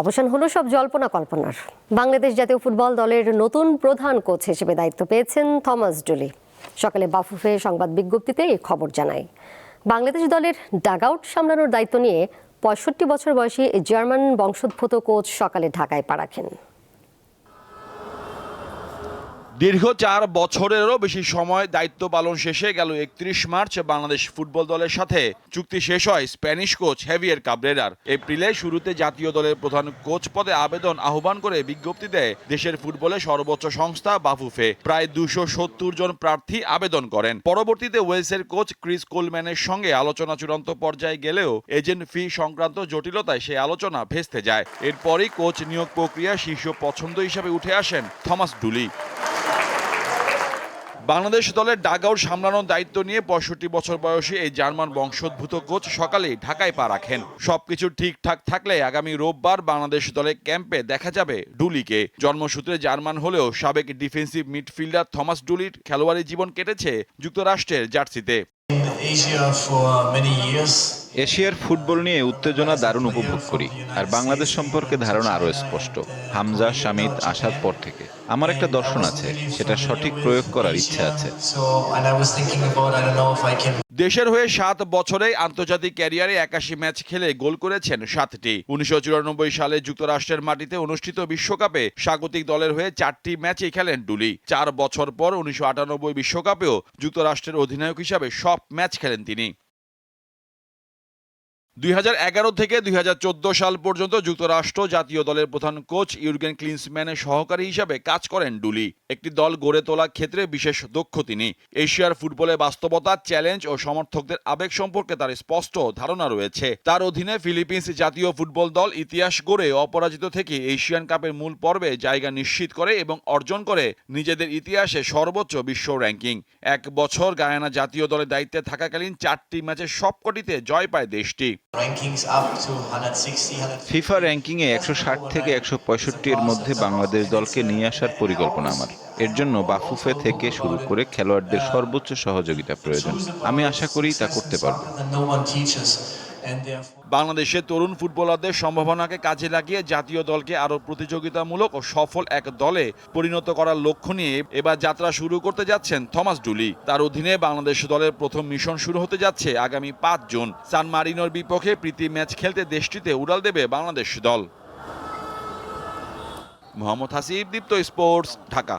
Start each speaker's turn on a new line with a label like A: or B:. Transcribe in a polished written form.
A: অবসান হলো সব জল্পনা কল্পনার। বাংলাদেশ জাতীয় ফুটবল দলের নতুন প্রধান কোচ হিসেবে দায়িত্ব পেয়েছেন থমাস ডুলি। সকালে বাফুফে সংবাদ বিজ্ঞপ্তিতে এই খবর জানায়। বাংলাদেশ দলের ডাগআউট সামলানোর দায়িত্ব নিয়ে ৬৫ বছর বয়সী জার্মান বংশোদ্ভূত কোচ সকালে ঢাকায় পা রাখেন।
B: দীর্ঘ ৪ বছরেরও বেশি সময় দায়িত্ব পালন শেষে গেল ৩১ মার্চ বাংলাদেশ ফুটবল দলের সাথে চুক্তি শেষ হয় স্প্যানিশ কোচ হেভিয়ের কাবরেরার। এপ্রিলে শুরুতে জাতীয় দলের প্রধান কোচ পদে আবেদন আহ্বান করে বিজ্ঞপ্তিতে দেশের ফুটবলের সর্বোচ্চ সংস্থা বাফুফে প্রায় ২৭০ জন প্রার্থী আবেদন করেন। পরবর্তীতে ওয়েলসের কোচ ক্রিস কোলম্যানের সঙ্গে আলোচনা চূড়ান্ত পর্যায়ে গেলেও এজেন্ট ফি সংক্রান্ত জটিলতায় সেই আলোচনা ভেস্তে যায়। এরপরই কোচ নিয়োগ প্রক্রিয়া শীর্ষ পছন্দ হিসেবে উঠে আসেন থমাস ডুলি। বাংলাদেশ দলের ডাগআউট সামলানোর দায়িত্ব নিয়ে ৬৫ বছর বয়সী এই জার্মান বংশোদ্ভূত কোচ সকালেই ঢাকায় পা রাখেন। সবকিছু ঠিকঠাক থাকলে আগামী রোববার বাংলাদেশ দলের ক্যাম্পে দেখা যাবে ডুলিকে। জন্মসূত্রে জার্মান হলেও সাবেক ডিফেন্সিভ মিডফিল্ডার থমাস ডুলির খেলোয়াড়ি জীবন কেটেছে যুক্তরাষ্ট্রের জার্সিতে।
C: এশিয়ার ফুটবল নিয়ে উত্তেজনা দারুণ উপভোগ করি, আর বাংলাদেশ সম্পর্কে ধারণা আরও স্পষ্ট। হামজা, শামিদ আসার পর থেকে আমার একটা দর্শন আছে, সেটা সঠিক প্রয়োগ করার ইচ্ছা আছে।
B: দেশের হয়ে ৭ বছরে আন্তর্জাতিক ক্যারিয়ারে ৮১ ম্যাচ খেলে গোল করেছেন ৭টি। ১৯৯৪ সালে যুক্তরাষ্ট্রের মাটিতে অনুষ্ঠিত বিশ্বকাপে স্বাগতিক দলের হয়ে ৪টি ম্যাচেই খেলেন ডুলি। ৪ বছর পর ১৯৯৮ বিশ্বকাপেও যুক্তরাষ্ট্রের অধিনায়ক হিসাবে সব ম্যাচ খেলেন তিনি। ২০১১ থেকে ২০১৪ সাল পর্যন্ত যুক্তরাষ্ট্র জাতীয় দলের প্রধান কোচ ইউর্গেন ক্লিন্সম্যানের সহকারী হিসাবে কাজ করেন ডুলি। একটি দল গড়ে তোলার ক্ষেত্রে বিশেষ দক্ষ তিনি। এশিয়ার ফুটবলে বাস্তবতা, চ্যালেঞ্জ ও সমর্থকদের আবেগ সম্পর্কে তার স্পষ্ট ধারণা রয়েছে। তার অধীনে ফিলিপিন্স জাতীয় ফুটবল দল ইতিহাস গড়ে অপরাজিত থেকে এশিয়ান কাপের মূল পর্বে জায়গা নিশ্চিত করে এবং অর্জন করে নিজেদের ইতিহাসে সর্বোচ্চ বিশ্ব র্যাঙ্কিং। ১ বছর গায়ানা জাতীয় দলের দায়িত্বে থাকাকালীন ৪টি ম্যাচের সবকটিতে জয় পায় দেশটি।
C: ফিফা র্যাঙ্কিংয়ে ১৬০ থেকে ১৬৫ এর মধ্যে বাংলাদেশ দলকে নিয়ে আসার পরিকল্পনা আমার। এর জন্য বাফুফে থেকে শুরু করে খেলোয়াড়দের সর্বোচ্চ সহযোগিতা প্রয়োজন। আমি আশা করি তা করতে পারব।
B: বাংলাদেশের তরুণ ফুটবলারদের সম্ভাবনাকে কাজে লাগিয়ে জাতীয় দলকে আরও প্রতিযোগিতামূলক ও সফল এক দলে পরিণত করার লক্ষ্য নিয়ে এবার যাত্রা শুরু করতে যাচ্ছেন থমাস ডুলি। তার অধীনে বাংলাদেশ দলের প্রথম মিশন শুরু হতে যাচ্ছে আগামী ৫ জুন। সান মারিনোর বিপক্ষে প্রীতি ম্যাচ খেলতে দেশটিতে উড়াল দেবে বাংলাদেশ দল। মোহাম্মদ হাসিব, দীপ্ত স্পোর্টস, ঢাকা।